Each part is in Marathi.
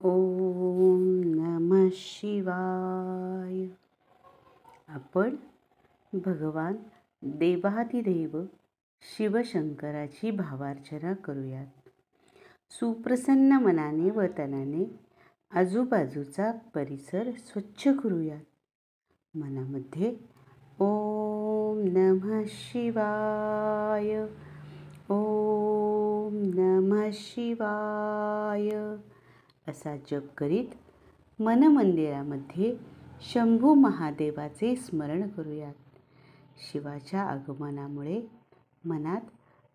ओम नमः शिवाय. आपण भगवान देवाधिदेव शिवशंकराची भावार्चना करूयात. सुप्रसन्न मनाने व तनाने आजूबाजूचा परिसर स्वच्छ करूयात. मनामध्ये ओम नमः शिवाय, ओम नमः शिवाय असा जप करीत मनमंदिरामध्ये शंभू महादेवाचे स्मरण करूयात. शिवाच्या आगमनामुळे मनात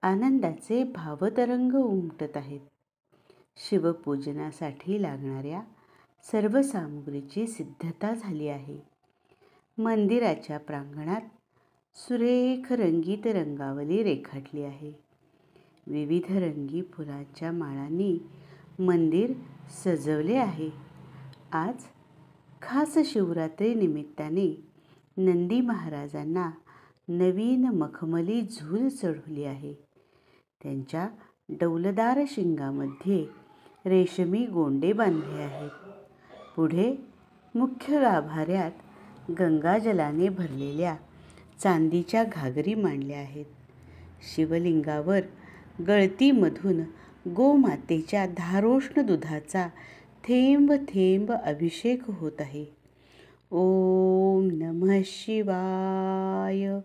आनंदाचे भावतरंग उमटत आहेत. शिवपूजनासाठी लागणाऱ्या सर्व सामुग्रीची सिद्धता झाली आहे. मंदिराच्या प्रांगणात सुरेख रंगीत रंगावली रेखाटली आहे. विविध रंगी फुलांच्या माळांनी मंदिर सजवले आहे. आज खास शिवरात्री निमित्ताने नंदी महाराजांना नवीन मखमली झूल चढवली आहे. त्यांच्या डौलदार शिंगामध्ये रेशमी गोंडे बांधले आहेत. पुढे मुख्य गाभाऱ्यात गंगाजलाने भरलेल्या चांदीच्या घागरी मांडल्या आहेत. शिवलिंगावर गळतीमधून गोमातेच्या धारोष्ण दुधाचा थेंब थेंब अभिषेक होत आहे. ओम नमः शिवाय,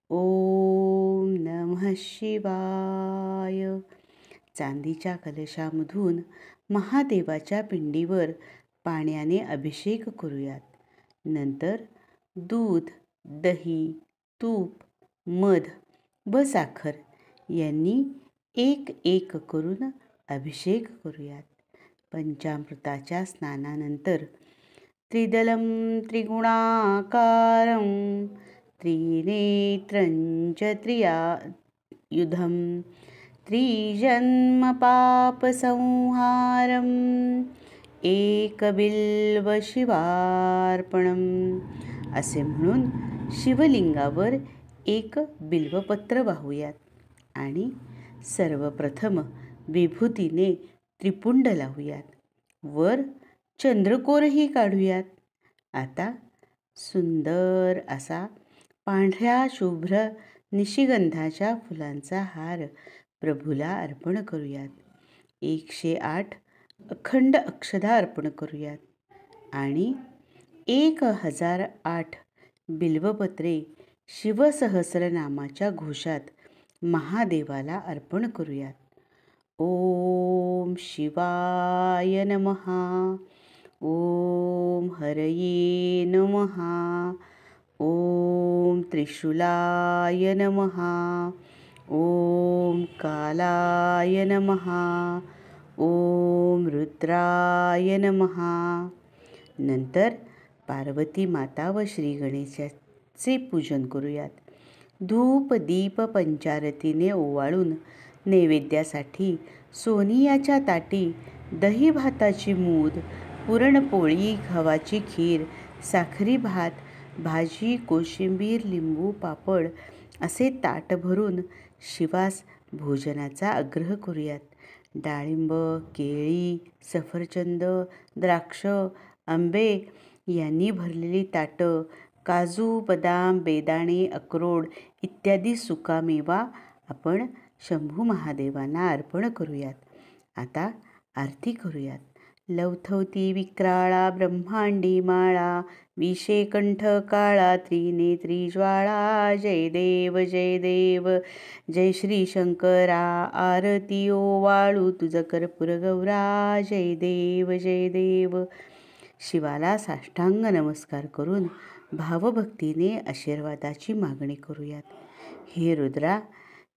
ओम नमः शिवाय. चांदीच्या कलशामधून महादेवाच्या पिंडीवर पाण्याने अभिषेक करूयात. नंतर दूध, दही, तूप, मध व साखर यांनी एक एक करून अभिषेक करूयात. पंचामृताच्या स्नानानंतर त्रिदलं त्रिगुणाकारं त्रिनेत्रं च त्रियायुधं त्रिजन्म पापसंहारं एकबिल्व शिवार्पणम् असे म्हणून शिवलिंगावर एक बिल्वपत्र वाहूयात आणि सर्वप्रथम विभूतीने त्रिपुंड लावूयात. वर चंद्रकोरही काढूयात. आता सुंदर असा पांढऱ्या शुभ्र निशिगंधाच्या फुलांचा हार प्रभूला अर्पण करूयात. 108 अखंड अक्षदा अर्पण करूयात आणि 1008 बिल्वपत्रे शिवसहस्रनामाच्या घोषात महादेवाला अर्पण करूयात. ओम शिवाय नमः, ओम हरये नमः, ओम त्रिशूलाय नमः, ओम कालाय नमः, ओम रुद्राय नमः. नंतर पार्वती माता व श्री गणेशाचे पूजन करूयात. धूप दीप पंचारतीने ओवाळून नैवेद्यासाठी सोनियाच्या ताटी दही भाताची मूद, पुरणपोळी, गव्हाची खीर, साखरी भात, भाजी, कोशिंबीर, लिंबू, पापड असे ताट भरून शिवास भोजनाचा आग्रह करूयात. डाळिंब, केळी, सफरचंद, द्राक्ष, आंबे यांनी भरलेली ताटं, काजू, बदाम, बेदाणे, अक्रोड इत्यादी सुकामेवा आपण शंभू महादेवांना अर्पण करूयात. आता आरती करूयात. लवथवती विक्राळा ब्रह्मांडी माळा, विषेकंठ काळा त्रिनेत्री ज्वाळा. जय देव जय देव जय श्री शंकरा, आरती ओवाळू तुझ कर्पूर गौरा. जय देव जय देव. शिवाला साष्टांग नमस्कार करून भावभक्तीने आशीर्वादाची मागणी करूयात. हे रुद्रा,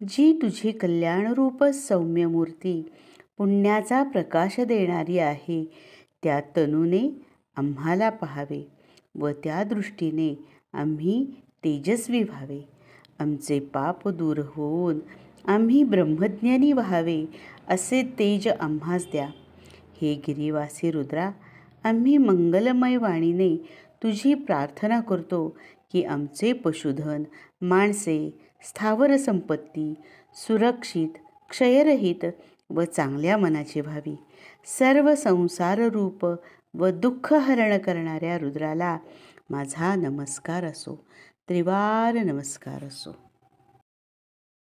जी तुझी कल्याणरूप सौम्य मूर्ती पुण्याचा प्रकाश देणारी आहे, त्या तनूने आम्हाला पाहावे व त्या दृष्टीने आम्ही तेजस्वी व्हावे. आमचे पाप दूर होऊन आम्ही ब्रह्मज्ञानी व्हावे असे तेज आम्हास द्या. हे गिरीवासी रुद्रा, आम्ही मंगलमय वाणीने तुझी प्रार्थना करतो की आमचे पशुधन, माणसे, स्थावर संपत्ती सुरक्षित, क्षयरहित व चांगल्या मनाचे व्हावी. सर्व संसार रूप व दुःख हरण करणाऱ्या रुद्राला माझा नमस्कार असो, त्रिवार नमस्कार असो.